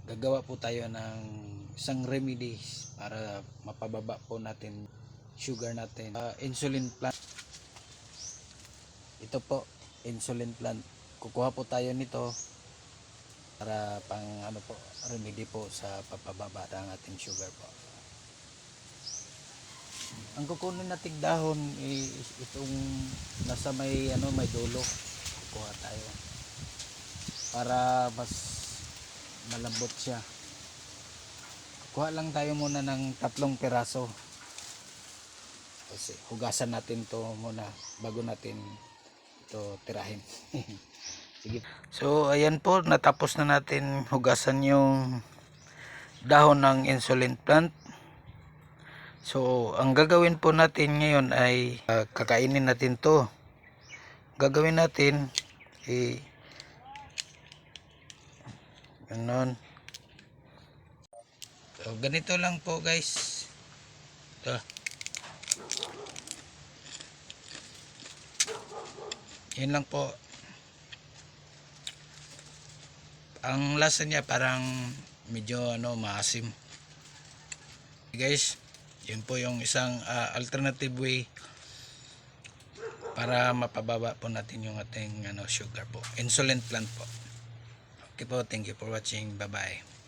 gagawa po tayo ng isang remedies para mapababa po natin sugar natin. Insulin plant. Ito po, insulin plant. Kukuha po tayo nito para pang ano po, remedy po sa papababa ng ating sugar po. Ang kukunin nating dahon itong nasa may may dulo. Kukuha tayo para mas malambot siya. Kuha lang tayo muna ng 3 piraso. Kasi hugasan natin to muna bago natin ito tirahin. Sige. So ayan po, natapos na natin hugasan yung dahon ng insulin plant. So ang gagawin po natin ngayon ay kakainin natin to. Gagawin natin ganon. So ganito lang po guys. Ito. Yun lang po. Ang lasa niya parang medyo maasim. Guys, yun po yung isang alternative way para mapababa po natin yung ating sugar po. Insulin plant po. Okay po, thank you for watching. Bye bye.